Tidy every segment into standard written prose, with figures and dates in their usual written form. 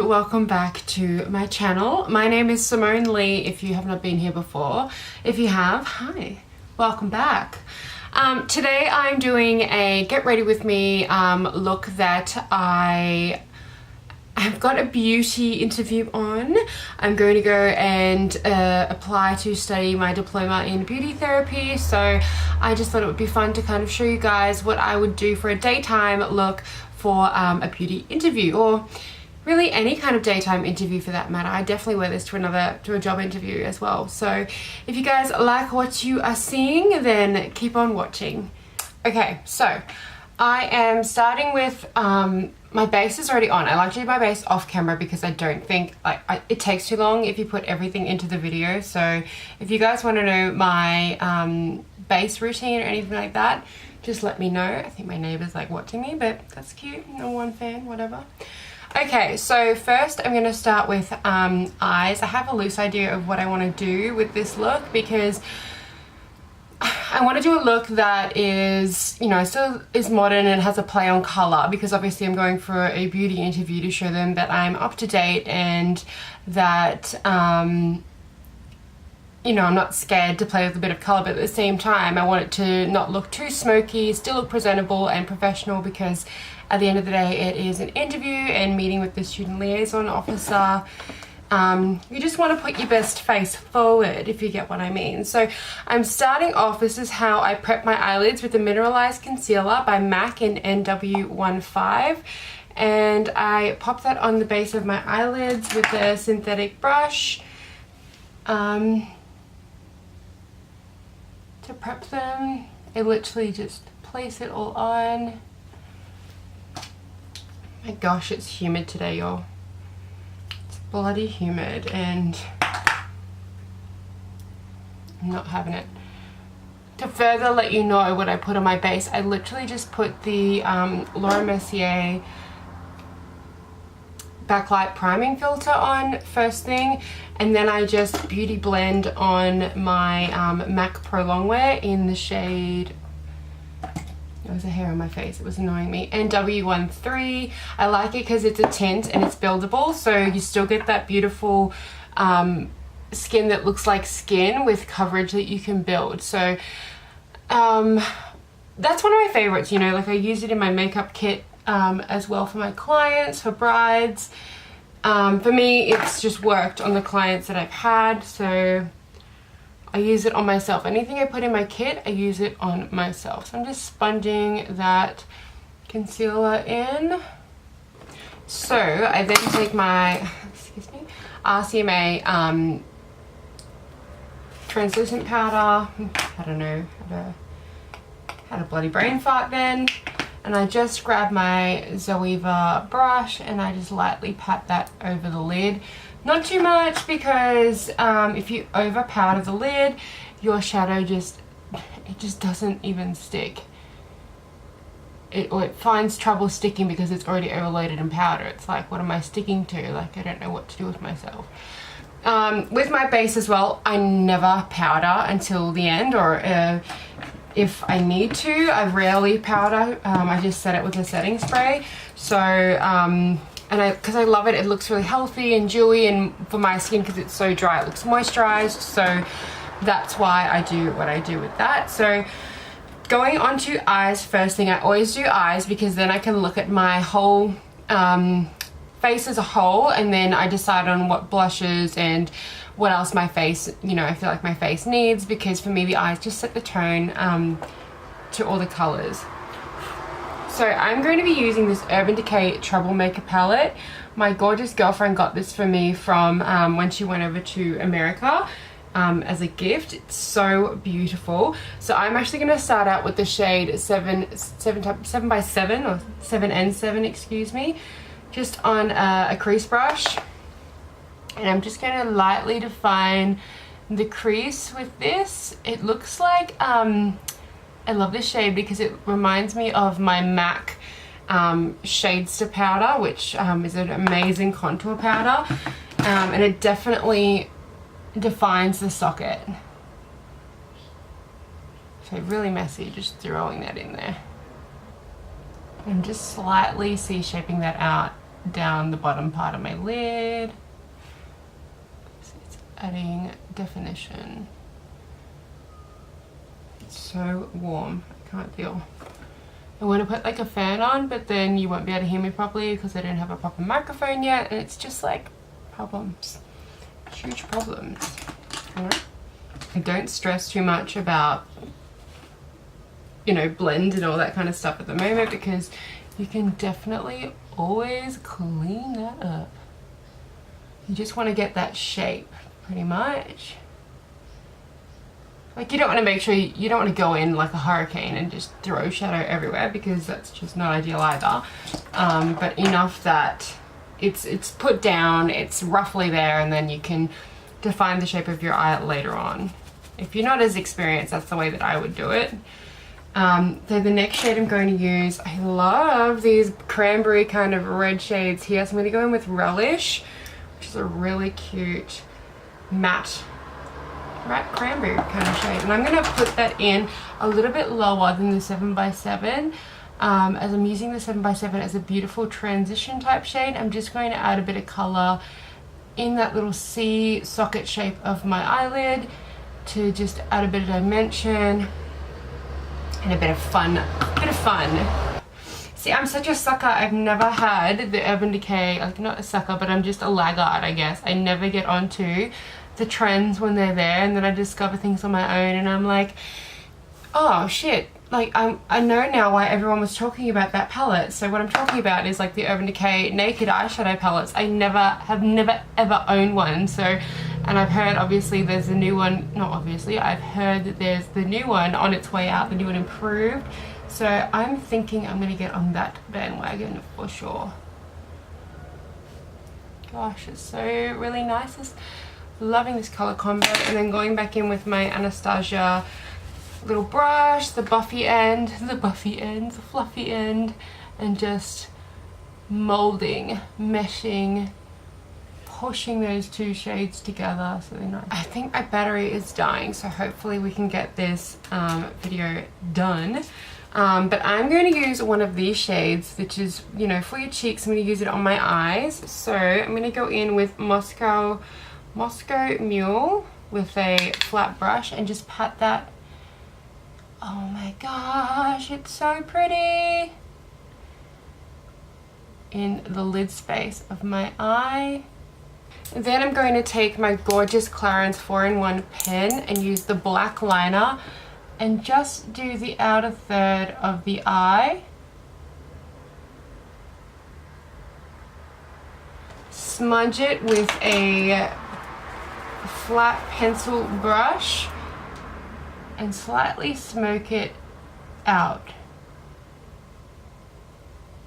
welcome back to my channel. My name is Simone Leagh if you have not been here before. If you have, hi, welcome back. Today I'm doing a get ready with me look that I've got a beauty interview on. I'm going to go and apply to study my diploma in beauty therapy, so I just thought it would be fun to kind of show you guys what I would do for a daytime look for a beauty interview, or really any kind of daytime interview for that matter. I definitely wear this to a job interview as well. So if you guys like what you are seeing, then keep on watching. Okay, so I am starting with my base is already on. I like to do my base off camera because I don't think it takes too long if you put everything into the video. So if you guys want to know my base routine or anything like that, just let me know. I think my neighbor's like watching me, but that's cute. No one fan, whatever. Okay, so first I'm going to start with eyes. I have a loose idea of what I want to do with this look because I want to do a look that is, you know, still is modern and has a play on color, because obviously I'm going for a beauty interview to show them that I'm up to date and that, you know, I'm not scared to play with a bit of color, but at the same time I want it to not look too smoky, still look presentable and professional, because at the end of the day it is an interview and meeting with the student liaison officer. You just want to put your best face forward, if you get what I mean. So I'm starting off, this is how I prep my eyelids, with the Mineralized Concealer by MAC in NW15, and I pop that on the base of my eyelids with a synthetic brush to prep them. I literally just place it all on. My gosh, it's humid today, y'all. Bloody humid and I'm not having it. To further let you know what I put on my base, I literally just put the Laura Mercier backlight priming filter on first thing, and then I just beauty blend on my MAC Pro Longwear in the shade, there was a hair on my face, it was annoying me, NW13. I like it because it's a tint and it's buildable, so you still get that beautiful skin that looks like skin with coverage that you can build. So that's one of my favorites, you know, like I use it in my makeup kit as well for my clients, for brides. For me, it's just worked on the clients that I've had, so I use it on myself. Anything I put in my kit, I use it on myself. So I'm just sponging that concealer in. So I then take my, excuse me, RCMA translucent powder. I don't know, had a bloody brain fart then. And I just grab my Zoeva brush and I just lightly pat that over the lid. Not too much, because if you over powder the lid, your shadow just doesn't even stick. It finds trouble sticking because it's already overloaded in powder. It's like, what am I sticking to? Like, I don't know what to do with myself. With my base as well, I never powder until the end, or if I need to, I rarely powder. I just set it with a setting spray. So because I love it, it looks really healthy and dewy, and for my skin, because it's so dry, it looks moisturized, so that's why I do what I do with that. So going on to eyes, first thing, I always do eyes because then I can look at my whole face as a whole, and then I decide on what blushes and what else my face, you know, I feel like my face needs, because for me the eyes just set the tone to all the colors. So I'm going to be using this Urban Decay Troublemaker palette. My gorgeous girlfriend got this for me from when she went over to America as a gift. It's so beautiful. So I'm actually going to start out with the shade 7 by 7 or 7N7, excuse me, just on a crease brush. And I'm just going to lightly define the crease with this. It looks like I love this shade because it reminds me of my MAC Shadester powder, which is an amazing contour powder, and it definitely defines the socket. So really messy, just throwing that in there. I'm just slightly C-shaping that out down the bottom part of my lid. So it's adding definition. It's so warm, I can't deal. I want to put like a fan on, but then you won't be able to hear me properly because I don't have a proper microphone yet, and it's just like problems, huge problems. I don't stress too much about, you know, blend and all that kind of stuff at the moment, because you can definitely always clean that up. You just want to get that shape pretty much. Like, you don't want to make sure you don't want to go in like a hurricane and just throw shadow everywhere, because that's just not ideal either. But enough that it's put down, it's roughly there, and then you can define the shape of your eye later on. If you're not as experienced, that's the way that I would do it. So the next shade I'm going to use, I love these cranberry kind of red shades here. So I'm going to go in with Relish, which is a really cute matte cranberry kind of shade. And I'm going to put that in a little bit lower than the 7x7. As I'm using the 7x7 as a beautiful transition type shade, I'm just going to add a bit of color in that little C socket shape of my eyelid to just add a bit of dimension and a bit of fun. See, I'm such a sucker. I've never had the Urban Decay, like, not a sucker, but I'm just a laggard, I guess. I never get onto the trends when they're there, and then I discover things on my own, and I'm like, oh shit, like, I know now why everyone was talking about that palette. So what I'm talking about is like the Urban Decay Naked eyeshadow palettes. I have never ever owned one. So, and I've heard obviously there's a new one, not obviously, I've heard that there's the new one on its way out, the new and improved. So I'm thinking I'm gonna get on that bandwagon for sure. Gosh, it's so really nice. Just loving this color combo. And then going back in with my Anastasia little brush, the fluffy end, and just molding, meshing, pushing those two shades together so they're nice. I think my battery is dying, so hopefully we can get this video done. But I'm going to use one of these shades, which is, you know, for your cheeks. I'm going to use it on my eyes. So I'm going to go in with Moscow Mule with a flat brush and just pat that. Oh my gosh, it's so pretty. In the lid space of my eye. And then I'm going to take my gorgeous Clarins 4-in-1 pen and use the black liner and just do the outer third of the eye. Smudge it with a flat pencil brush and slightly smoke it out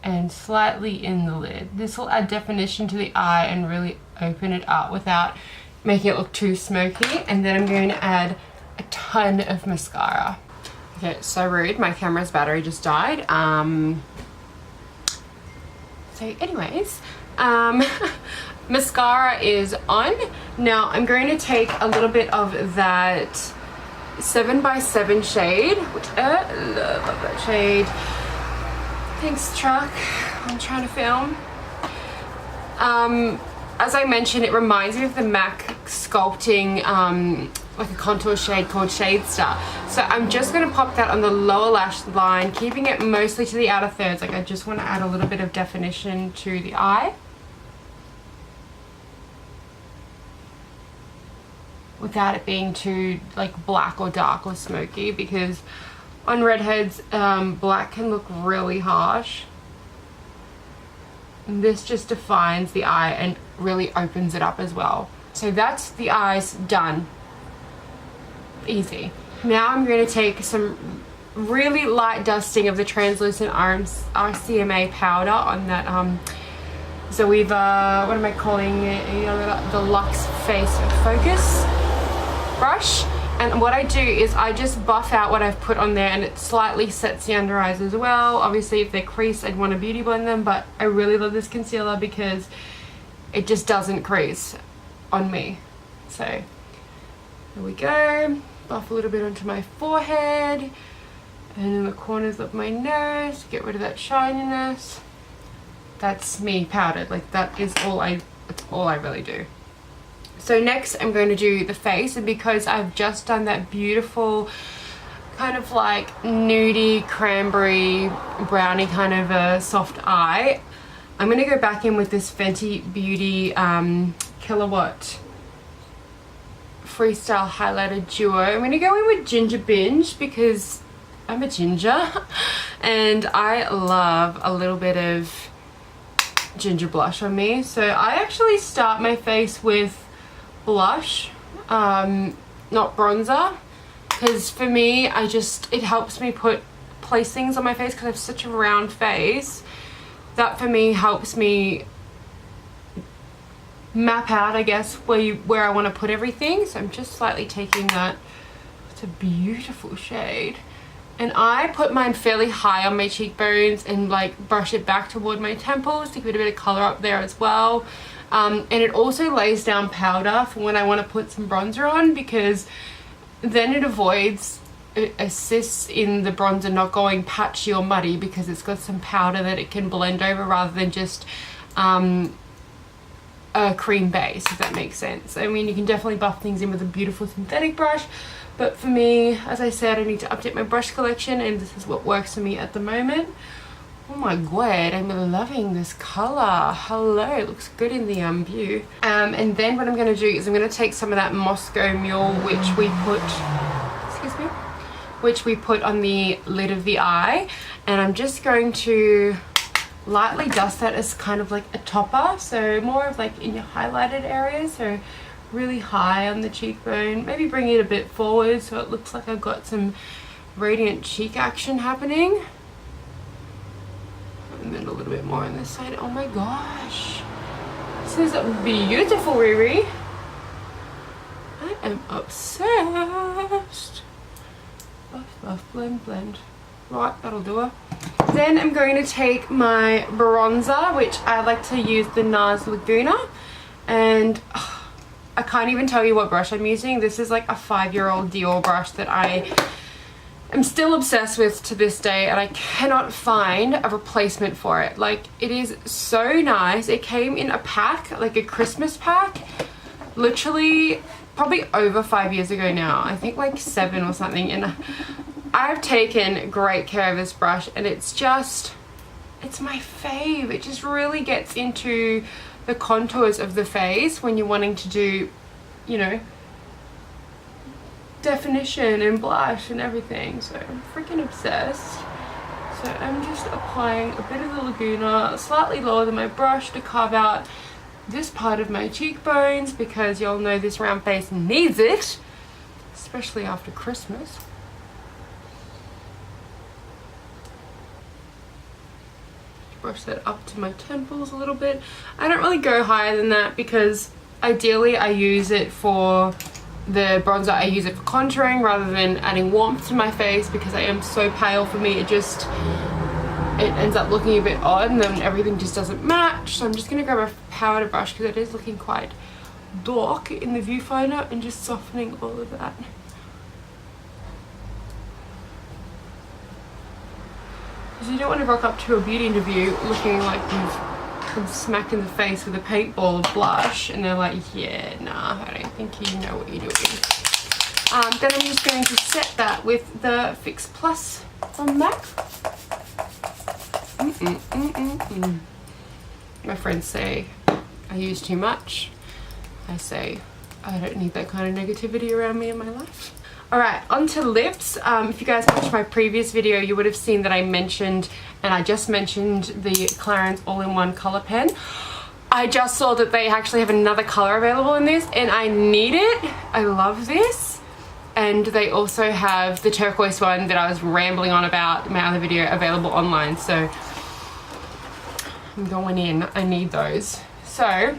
and slightly in the lid. This will add definition to the eye and really open it up without making it look too smoky. And then I'm going to add a ton of mascara. Okay, so rude, my camera's battery just died. So anyways, mascara is on. Now I'm going to take a little bit of that 7x7 shade, which I love that shade. Thanks, truck. I'm trying to film. As I mentioned, it reminds me of the MAC sculpting like a contour shade called Shade Star. So I'm just going to pop that on the lower lash line, keeping it mostly to the outer thirds. Like, I just want to add a little bit of definition to the eye without it being too like black or dark or smoky, because on redheads black can look really harsh. And this just defines the eye and really opens it up as well. So that's the eyes done. Easy. Now I'm going to take some really light dusting of the translucent RCMA powder on that Zoeva, what am I calling it, the Luxe Face Focus brush. And what I do is I just buff out what I've put on there, and it slightly sets the under eyes as well. Obviously if they're creased I'd want to beauty blend them, but I really love this concealer because it just doesn't crease on me. So there we go. Buff a little bit onto my forehead and in the corners of my nose to get rid of that shininess. that's me powdered. Like that's all I really do. So next I'm going to do the face, and because I've just done that beautiful kind of like nudie cranberry brownie kind of a soft eye, I'm going to go back in with this Fenty Beauty Kilowatt Freestyle Highlighter Duo. I'm going to go in with Ginger Binge because I'm a ginger and I love a little bit of ginger blush on me. So I actually start my face with blush, not bronzer, because for me it helps me place things on my face because I have such a round face. That for me helps me map out, I guess, where I want to put everything. So I'm just slightly taking that. It's a beautiful shade, and I put mine fairly high on my cheekbones and like brush it back toward my temples to give it a bit of color up there as well. And it also lays down powder for when I want to put some bronzer on, because then it assists in the bronzer not going patchy or muddy, because it's got some powder that it can blend over rather than just a cream base, if that makes sense. I mean, you can definitely buff things in with a beautiful synthetic brush, but for me, as I said, I need to update my brush collection, and this is what works for me at the moment. Oh my god, I'm loving this color. Hello, it looks good in the view. And then what I'm going to do is I'm going to take some of that Moscow Mule, which we put on the lid of the eye, and I'm just going to lightly dust that as kind of like a topper, so more of like in your highlighted areas, so really high on the cheekbone, maybe bring it a bit forward so it looks like I've got some radiant cheek action happening. And then a little bit more on this side. Oh my gosh, this is beautiful, Riri. I am obsessed. Buff, buff, blend, blend. Right, that'll do it. Then I'm going to take my bronzer, which I like to use the NARS Laguna, and I can't even tell you what brush I'm using. This is like a 5-year-old Dior brush that I am still obsessed with to this day, and I cannot find a replacement for it. Like, it is so nice. It came in a pack, like a Christmas pack, literally probably over 5 years ago now. I think like 7 or something, and I've taken great care of this brush, and it's my fave. It just really gets into the contours of the face when you're wanting to do, you know, definition and blush and everything. So I'm freaking obsessed. So I'm just applying a bit of the Laguna slightly lower than my brush to carve out this part of my cheekbones, because y'all know this round face needs it, especially after Christmas. Brush that up to my temples a little bit. I don't really go higher than that because ideally I use it for the bronzer. I use it for contouring rather than adding warmth to my face, because I am so pale. For me, it ends up looking a bit odd, and then everything just doesn't match. So I'm just going to grab a powder brush because it is looking quite dark in the viewfinder, and just softening all of that. Because you don't want to rock up to a beauty interview looking like you've been smacked in the face with a paintball of blush, and they're like, yeah, nah, I don't think you know what you're doing. Then I'm just going to set that with the Fix Plus from MAC. My friends say I use too much. I say I don't need that kind of negativity around me in my life. Alright, onto lips. If you guys watched my previous video, you would have seen that I mentioned, and I just mentioned, the Clarins All-in-One Colour Pen. I just saw that they actually have another colour available in this, and I need it. I love this. And they also have the turquoise one that I was rambling on about in my other video available online. So I'm going in. I need those. So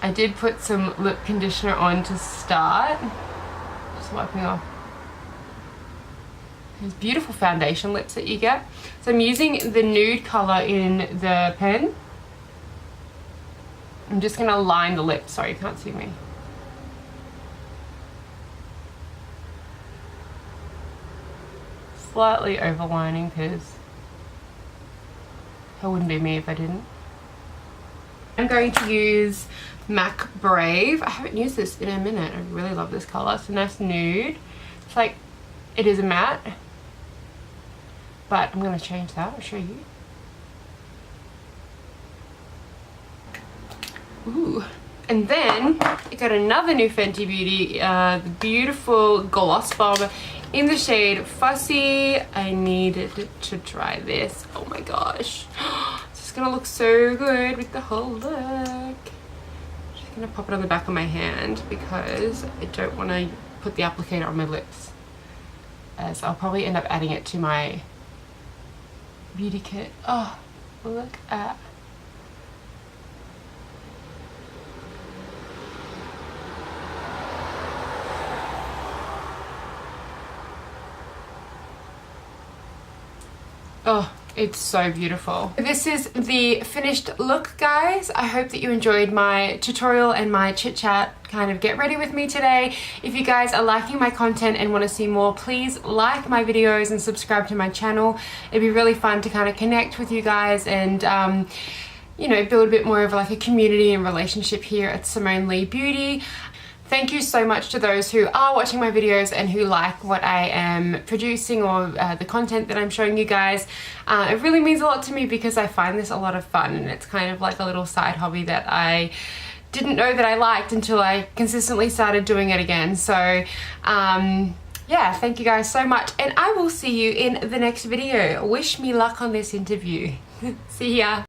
I did put some lip conditioner on to start. Wiping off these beautiful foundation lips that you get. So I'm using the nude color in the pen. I'm just going to line the lips. Sorry, you can't see me. Slightly overlining because It wouldn't be me if I didn't. I'm going to use MAC Brave. I haven't used this in a minute. I really love this color. It's a nice nude. It's like, it is a matte, but I'm going to change that. I'll show you. Ooh. And then I got another new Fenty Beauty, the beautiful Gloss Bomb in the shade Fussy. I needed to try this. Oh my gosh. It's gonna look so good with the whole look. I'm just gonna pop it on the back of my hand because I don't want to put the applicator on my lips, as I'll probably end up adding it to my beauty kit. Oh, look at. Oh, it's so beautiful. This is the finished look, guys. I hope that you enjoyed my tutorial and my chit chat kind of get ready with me today. If you guys are liking my content and want to see more, please like my videos and subscribe to my channel. It'd be really fun to kind of connect with you guys and you know, build a bit more of like a community and relationship here at Simone Leagh Beauty. Thank you so much to those who are watching my videos and who like what I am producing or the content that I'm showing you guys. It really means a lot to me because I find this a lot of fun, and it's kind of like a little side hobby that I didn't know that I liked until I consistently started doing it again. So yeah, thank you guys so much, and I will see you in the next video. Wish me luck on this interview. See ya.